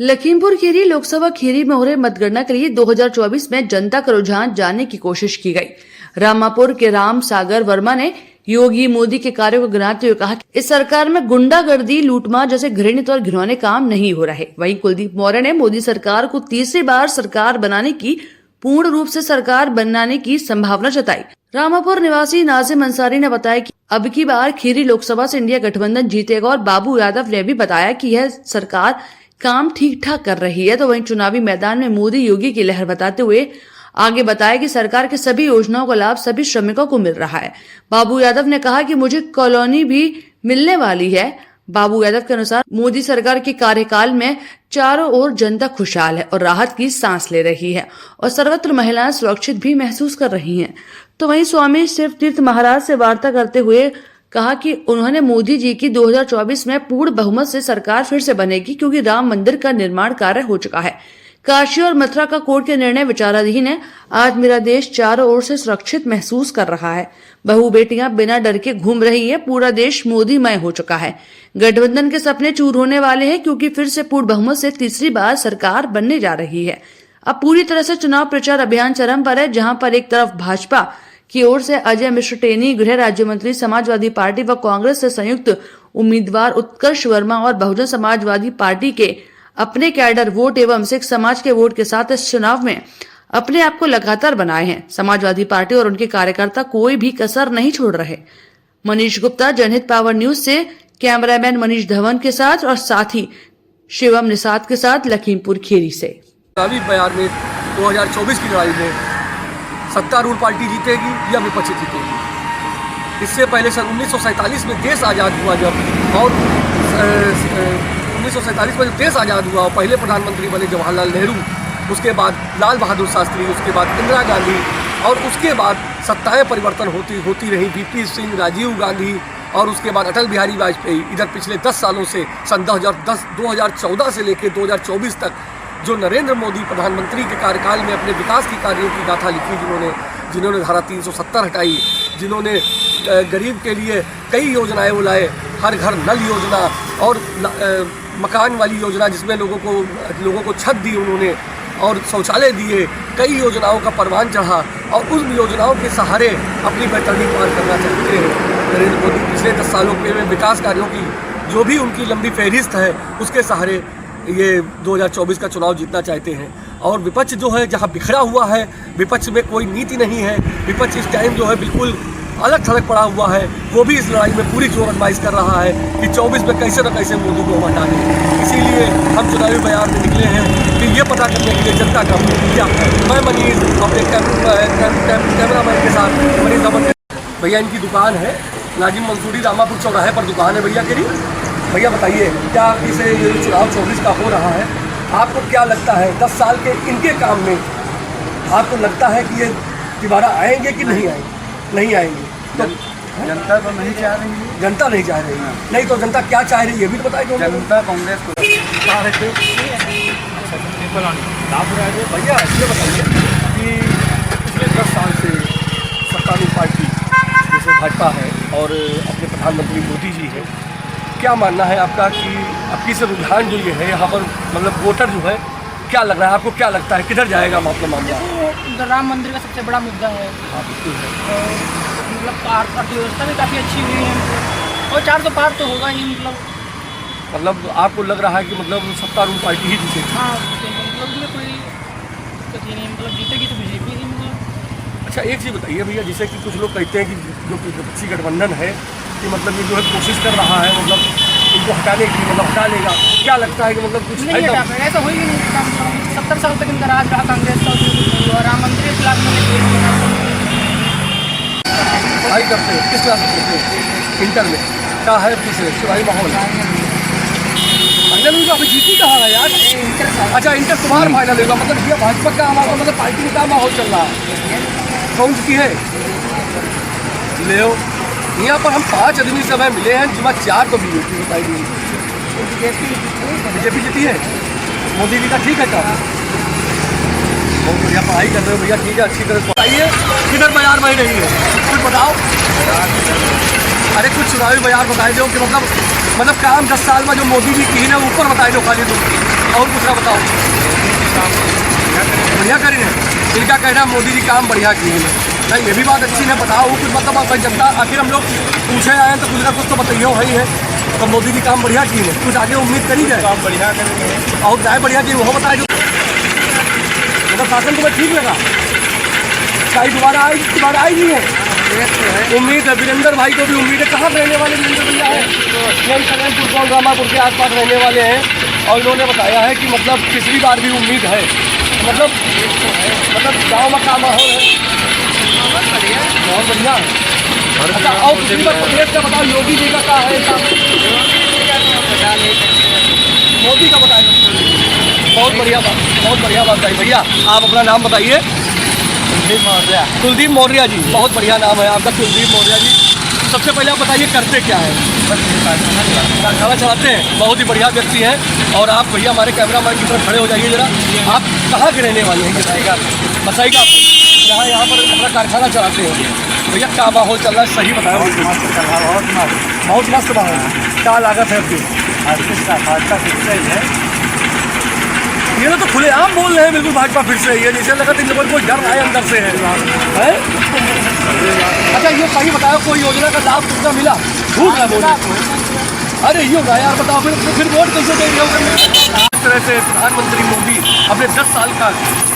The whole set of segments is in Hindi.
लखीमपुर खीरी लोकसभा खीरी में हो रहे मतगणना के लिए 2024 में जनता का रुझान जानने की कोशिश की गई। रामापुर के राम सागर वर्मा ने योगी मोदी के कार्यों को गिनाते हुए कहा कि इस सरकार में गुंडागर्दी, लूटमार जैसे घृणित और घिनौने काम नहीं हो रहे। वहीं कुलदीप मौर्य ने मोदी सरकार को तीसरी बार सरकार बनाने की पूर्ण रूप से सरकार बनाने की संभावना जताई। रामापुर निवासी नाजिम अंसारी ने बताया कि अब की बार खीरी लोकसभा से इंडिया गठबंधन जीतेगा और बाबू यादव ने भी बताया कि यह सरकार काम ठीक ठाक कर रही है। तो वहीं चुनावी मैदान में मोदी योगी की लहर बताते हुए आगे बताया कि सरकार के सभी योजनाओं का लाभ सभी श्रमिकों को मिल रहा है। बाबू यादव ने कहा कि मुझे कॉलोनी भी मिलने वाली है। बाबू यादव के अनुसार मोदी सरकार के कार्यकाल में चारों ओर जनता खुशहाल है और राहत की सांस ले रही है और सर्वत्र महिलाएं सुरक्षित भी महसूस कर रही हैं। तो वहीं स्वामी शिव तीर्थ महाराज से वार्ता करते हुए कहा कि उन्होंने मोदी जी की 2024 में पूर्ण बहुमत से सरकार फिर से बनेगी, क्योंकि राम मंदिर का निर्माण कार्य हो चुका है। काशी और मथुरा का कोर्ट के निर्णय विचाराधीन है। आज मेरा देश चारों ओर से सुरक्षित महसूस कर रहा है। बहू बेटियां बिना डर के घूम रही है। पूरा देश मोदीमय हो चुका है। गठबंधन के सपने चूर होने वाले हैं, क्योंकि फिर से पूर्ण बहुमत से तीसरी बार सरकार बनने जा रही है। अब पूरी तरह से चुनाव प्रचार अभियान चरम पर है, जहां पर एक तरफ भाजपा की ओर से अजय मिश्र टेनी, गृह राज्य मंत्री, समाजवादी पार्टी व कांग्रेस से संयुक्त उम्मीदवार उत्कर्ष वर्मा और बहुजन समाजवादी पार्टी के अपने कैडर वोट एवं सिख समाज के वोट के साथ इस चुनाव में अपने आप को लगातार बनाए हैं। समाजवादी पार्टी और उनके कार्यकर्ता कोई भी कसर नहीं छोड़ रहे। मनीष गुप्ता, जनहित पावर न्यूज से कैमरामैन मनीष धवन के साथ और साथी शिवम निषाद के साथ लखीमपुर खीरी से। चुनावी बयान में 2024 की लड़ाई में सत्तारूढ़ पार्टी जीतेगी या विपक्ष जीतेगी। इससे पहले सन 1947 में देश आज़ाद हुआ जब, और 1947 में जब देश आज़ाद हुआ और पहले प्रधानमंत्री बने जवाहरलाल नेहरू, उसके बाद लाल बहादुर शास्त्री, उसके बाद इंदिरा गांधी, और उसके बाद सत्ताएं परिवर्तन होती रही। वीपी सिंह, राजीव गांधी, और उसके बाद अटल बिहारी वाजपेयी। इधर पिछले 10 सालों से सन 2014 से लेकर 2024 तक जो नरेंद्र मोदी प्रधानमंत्री के कार्यकाल में अपने विकास की कार्यों की गाथा लिखी, जिन्होंने धारा 370 हटाई, जिन्होंने गरीब के लिए कई योजनाएं बुलाए, हर घर नल योजना और मकान वाली योजना, जिसमें लोगों को छत दी उन्होंने और शौचालय दिए, कई योजनाओं का परवान चढ़ा और उन योजनाओं के सहारे अपनी बैतरणी पार करना चाहते हैं। नरेंद्र मोदी पिछले 10 सालों में विकास कार्यों की जो भी उनकी लंबी फहरिस्त है, उसके सहारे ये 2024 का चुनाव जीतना चाहते हैं। और विपक्ष जो है, जहां बिखरा हुआ है, विपक्ष में कोई नीति नहीं है, विपक्ष इस टाइम जो है बिल्कुल अलग थलग पड़ा हुआ है, वो भी इस लड़ाई में पूरी जोर आजमाइश कर रहा है कि 24 में कैसे न कैसे मोदी को हटा दें। इसीलिए हम चुनावी बयान में निकले हैं कि ये पता करने के लिए जनता का क्या है। मैं मनीष अपने कैमरामैन के साथ मनीष धवन। भैया इनकी दुकान है नाजिम मंसूरी, रामापुर चौराहे पर दुकान है भैया की। भैया बताइए, क्या इसे ये चुनाव 24 का हो रहा है, आपको क्या लगता है 10 साल के इनके काम में आपको लगता है कि ये दोबारा आएंगे कि नहीं आएंगे? नहीं आएंगे तो जनता तो नहीं चाह रही है। जनता नहीं चाह रही है। नहीं तो जनता क्या चाह रही है ये भी तो बताइए। जनता कांग्रेस को भैया ये बताइए कि पिछले 10 साल से सत्तारूढ़ पार्टी जैसे भाजपा है और अपने प्रधानमंत्री मोदी जी है, क्या मानना है आपका कि आपकी से रुझान जो ये है यहाँ पर, मतलब वोटर जो है, क्या लग रहा है आपको, क्या लगता है किधर जाएगा मतलब मामला? राम मंदिर का सबसे बड़ा मुद्दा है। हाँ बिल्कुल है। मतलब अर्थव्यवस्था भी काफ़ी अच्छी हुई है और 400 पार तो होगा ही। मतलब आपको लग रहा है कि मतलब सत्तारूढ़ पार्टी ही जीतेगी? हाँ, मतलब उसमें कोई दिक्कत नहीं, मतलब जीतेगी तो बीजेपी ही। मतलब अच्छा एक चीज़ बताइए भैया, जैसे कि कुछ लोग कहते हैं कि जो विपक्षी गठबंधन है कि मतलब ये जो है कोशिश कर रहा है मतलब इनको हटाने की, मतलब हटा लेगा, क्या लगता है कि मतलब कुछ नहीं हटा पाएगा, ऐसा हो ही नहीं सकता। 70 साल तक इनका राज रहा कांग्रेस का, और राम मंदिर के खिलाफ पढ़ाई करते हैं, किस क्लास में पढ़ते हैं? इंटर में। क्या है पिछले शिवाजी माहौल फाइनल होगा? अभी जीती कहाँ है यार? अच्छा इंटर तुम्हारा फाइनल होगा, मतलब ये भाजपा का हमारा मतलब पार्टी का माहौल चल रहा है। कौन सी है ले यहाँ पर हम 5 आदमी सब है मिले हैं, जिसमें 4 तो बीजेपी बताई गई। बीजेपी जीती है, मोदी जी का ठीक है काम। बहुत बढ़िया पढ़ाई कर रहे हो भैया, ठीक है, अच्छी तरह बताइए किधर बाजार बह रही है, कुछ बताओ। अरे कुछ चुनावी बाजार बताए दो कि मतलब काम 10 साल में जो मोदी जी की है ना ऊपर बताए दो खाली तुम। और दूसरा बताओ। बढ़िया करी है, इनका कहना मोदी जी काम बढ़िया किए हैं। नहीं, ये भी बात अच्छी है, बताओ कुछ मतलब आप जनता, आखिर हम लोग पूछे आए हैं तो कुछ ना कुछ तो बताइए ही है। तो मोदी जी काम बढ़िया किए हैं, कुछ आगे उम्मीद करी जाए काम बढ़िया करेंगे और जाए बढ़िया किए वो बताए। मतलब शासन तुम्हें ठीक लगा, शाही दोबारा आई नहीं है। उम्मीद है वीरेंद्र भाई को भी उम्मीद है। कहाँ रहने वाले वीरेंद्र भैया हैं? यही सलेमपुर कौन रामापुर के आसपास रहने वाले हैं और इन्होंने बताया है कि मतलब पिछली बार भी उम्मीद है। मतलब गाँव में क्या माहौल है? बहुत बढ़िया है। अच्छा, और पिछली बार प्रदेश का बताओ, योगी जी का क्या है? मोदी का बताइए। बहुत बढ़िया बात भाई। भैया आप अपना नाम बताइए। कुलदीप मौर्य जी, बहुत बढ़िया नाम है आपका, कुलदीप मौर्य जी। सबसे पहले आप बताइए करते क्या है? कारखाना चलाते हैं, बहुत ही बढ़िया व्यक्ति हैं। और आप भैया हमारे कैमरामैन की तरफ खड़े हो जाइए जरा। आप कहाँ के रहने वाले हैं? बसाई का यहाँ पर अपना कारखाना चलाते हैं। भैया क्या माहौल चल रहा है, सही बताओ। बहुत मस्त माहौल। क्या लागत है आपकी? ये तो खुलेआम बोल रहे हैं, बिल्कुल भाजपा फिर से है, जैसे लगा इन लोगों को डर रहा है अंदर से है? अच्छा ये सही बताओ, कोई योजना का लाभ कितना मिला? झूठ ना बोलो। अरे ये होगा यार, बताओ फिर वोट कैसे देंगे? इस तरह से प्रधानमंत्री मोदी अपने 10 साल का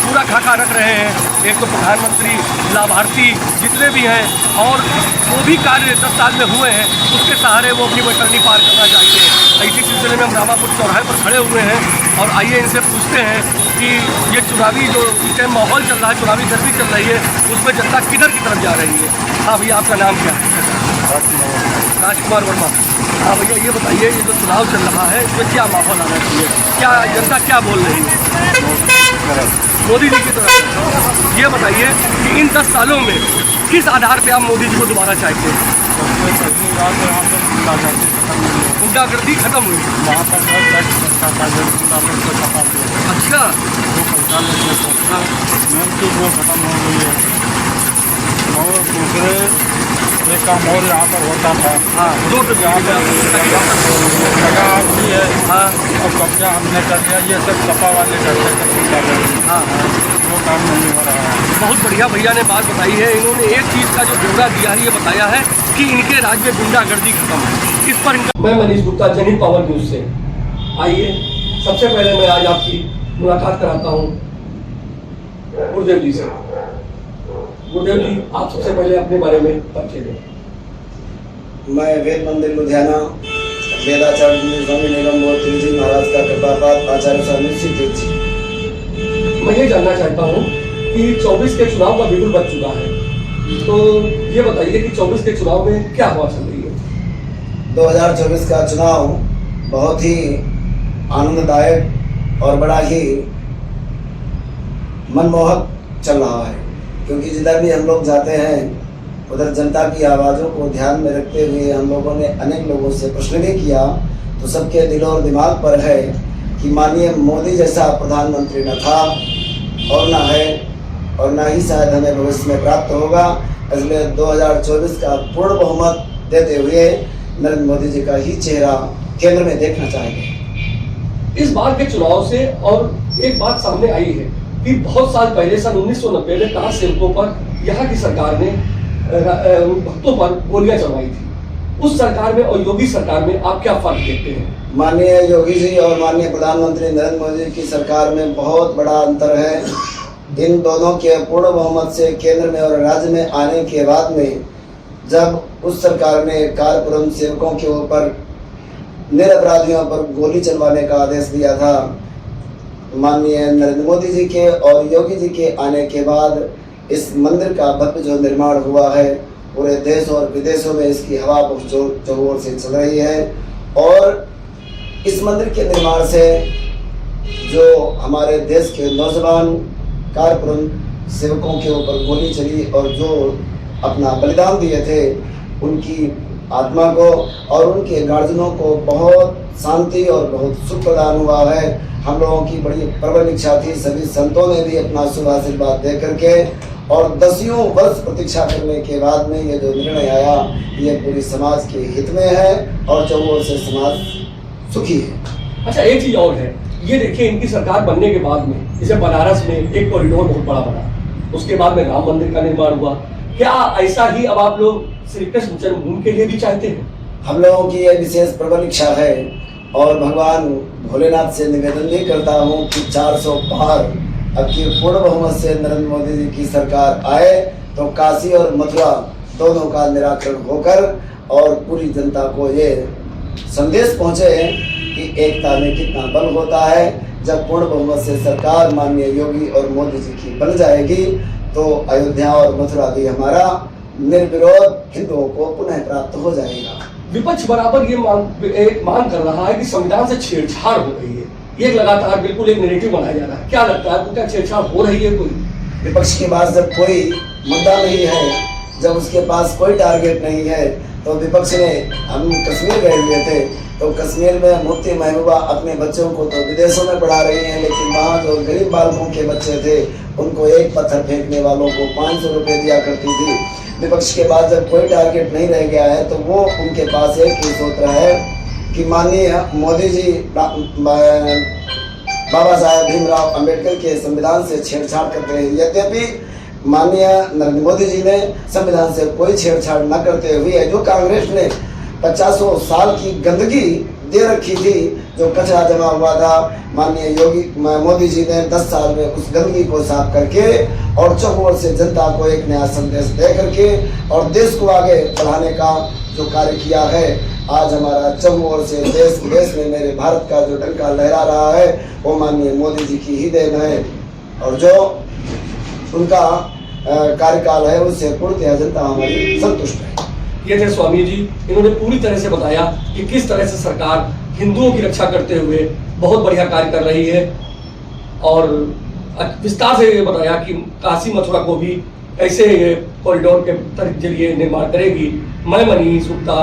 पूरा खाका रख रहे हैं। एक तो प्रधानमंत्री, लाभार्थी जितने भी हैं और वो भी कार्य 10 साल में हुए हैं, उसके सहारे वो अपनी वैतरणी पार करना चाहते हैं। इसी सिलसिले में हम रामापुर चौराहे पर खड़े हुए हैं और आइए इनसे पूछते हैं कि ये चुनावी जो इस टाइम माहौल चल रहा है, चुनावी गर्मी चल रही है, उसमें जनता किधर की तरफ जा रही है। हाँ भैया, आपका नाम क्या है? राजकुमार वर्मा। हाँ भैया ये बताइए, ये जो चुनाव चल रहा है इसमें क्या माहौल आना चाहिए? क्या जनता क्या बोल रही है मोदी जी की तरफ? ये बताइए कि इन 10 सालों में किस आधार पे आप मोदी जी को दोबारा चाहते हैं? गुंडागर्दी खत्म हुई। अच्छा, वो खत्म हो गई है और दूसरे एक काम और यहाँ पर होता था। हाँ, जो यहाँ पर जगह आती है। हाँ, और कब्जा हमने कर दिया, ये सब सपा वाले करते थे। हाँ, वो काम नहीं हो रहा है। बहुत बढ़िया भैया ने बात बताई है। इन्होंने एक चीज़ का जो ब्यौरा दिया है, ये बताया है कि इनके राज्य में गुंडागर्दी खत्म है। इस पर इनका मैं मनीष गुप्ता, जनहित पावर न्यूज से। आइए सबसे पहले मैं आज आपकी मुलाकात कराता हूँ गुरुदेव जी से। गुरुदेव जी, आप सबसे पहले अपने बारे में परिचय दें। मैं वेद मंदिर लुधियाना वेदाचार्य स्वामी निगम बोध जी महाराज का कृपा प्राप्त आचार्य स्वामी श्री जी। मैं ये जानना चाहता हूँ कि 24 के चुनाव का बिल्कुल बच चुका है, तो ये बताइए कि 24 के चुनाव में क्या हवा चल रही है? 2024 का चुनाव बहुत ही आनंददायक और बड़ा ही मनमोहक चल रहा है, क्योंकि जिधर भी हम लोग जाते हैं उधर जनता की आवाज़ों को ध्यान में रखते हुए हम लोगों ने अनेक लोगों से प्रश्न भी किया, तो सबके दिलों और दिमाग पर है कि माननीय मोदी जैसा प्रधानमंत्री न था और न है और न ही शायद हमें भविष्य में प्राप्त होगा। इसलिए 2024 का पूर्ण बहुमत देते हुए नरेंद्र मोदी जी का ही चेहरा केंद्र में देखना चाहेंगे। इस बार के चुनाव से और एक बात सामने आई है कि बहुत साल पहले सन 1990 में कार सेवकों पर यहाँ की सरकार ने भक्तों पर गोलियां चलवाई थी। उस सरकार में और योगी सरकार में आप क्या फर्क देखते हैं? माननीय योगी जी और माननीय प्रधानमंत्री नरेंद्र मोदी की सरकार में बहुत बड़ा अंतर है। इन दोनों के पूर्ण बहुमत से केंद्र में और राज्य में आने के बाद में जब उस सरकार ने कारपुरम सेवकों के ऊपर निरपराधियों पर गोली चलवाने का आदेश दिया था, माननीय नरेंद्र मोदी जी के और योगी जी के आने के बाद इस मंदिर का भव्य जो निर्माण हुआ है, पूरे देश और विदेशों में इसकी हवा बहुत जोर से चल रही है। और इस मंदिर के निर्माण से जो हमारे देश के नौजवान कारपुरम सेवकों के ऊपर गोली चली और जो अपना बलिदान दिए थे, उनकी आत्मा को और उनके गार्जियनों को बहुत शांति और बहुत सुख प्रदान हुआ है। हम लोगों की बड़ी प्रबल इच्छा थी, सभी संतों ने भी अपना शुभ आशीर्वाद दे करके और 10 वर्ष प्रतीक्षा करने के बाद में ये जो निर्णय आया, ये पूरी समाज के हित में है और जो से समाज सुखी है। अच्छा, एक चीज और है ये देखिए इनकी सरकार बनने के बाद में जैसे बनारस में एक कॉरिडोर बहुत बड़ा बना, उसके बाद में राम मंदिर का निर्माण हुआ। क्या ऐसा ही अब आप लोग श्री कृष्ण जन्मभूमि के लिए भी चाहते हैं? हम लोगों की यह विशेष प्रबल इच्छा है और भगवान भोलेनाथ से निवेदन भी करता हूँ कि 400 पार अब की पूर्ण बहुमत से नरेंद्र मोदी जी की सरकार आए तो काशी और मथुरा दोनों का निराकरण होकर और पूरी जनता को ये संदेश पहुँचे कि एकता में कितना बल होता है। जब पूर्ण बहुमत से सरकार माननीय योगी और मोदी जी की बन जाएगी तो अयोध्या और मथुरा भी हमारा निर्विरोध हिंदुओं को पुनः प्राप्त हो जाएगा। विपक्ष बराबर ये मांग कर रहा है कि संविधान से छेड़छाड़ हो रही है, ये लगातार बिल्कुल एक नैरेटिव बनाया जा रहा है। क्या लगता है आपको, क्या छेड़छाड़ हो रही है? कोई विपक्ष के पास जब कोई मुद्दा नहीं है, जब उसके पास कोई टारगेट नहीं है, तो विपक्ष ने, हम कश्मीर गए हुए थे तो कश्मीर में मुफ्ती महबूबा अपने बच्चों को तो विदेशों में पढ़ा रही हैं, लेकिन वहाँ जो गरीब बालकों के बच्चे थे उनको एक पत्थर फेंकने वालों को 500 रुपये दिया करती थी। विपक्ष के पास जब कोई टारगेट नहीं रह गया है तो वो उनके पास एक ही सूत्र है कि माननीय मोदी जी बाबा साहेब भीमराव अंबेडकर के संविधान से छेड़छाड़ करते हैं। यद्यपि माननीय नरेंद्र मोदी जी ने संविधान से कोई छेड़छाड़ न करते हुए जो कांग्रेस ने 50 साल की गंदगी दे रखी थी, जो कचरा जमा हुआ था, माननीय योगी मोदी जी ने 10 साल में उस गंदगी को साफ करके और चौकोर से जनता को एक नया संदेश दे करके और देश को आगे बढ़ाने का जो कार्य किया है। आज हमारा चौकोर से देश विदेश में मेरे भारत का जो डंका लहरा रहा है वो माननीय मोदी जी की ही देन है और जो उनका कार्यकाल है उससे पूर्णतः जनता हमारी संतुष्ट है। ये थे स्वामी जी, इन्होंने पूरी तरह से बताया कि किस तरह से सरकार हिंदुओं की रक्षा करते हुए बहुत बढ़िया कार्य कर रही है और विस्तार से ये बताया कि काशी मथुरा को भी कैसे कॉरिडोर के जरिए निर्माण करेगी। मैं मनीष गुप्ता।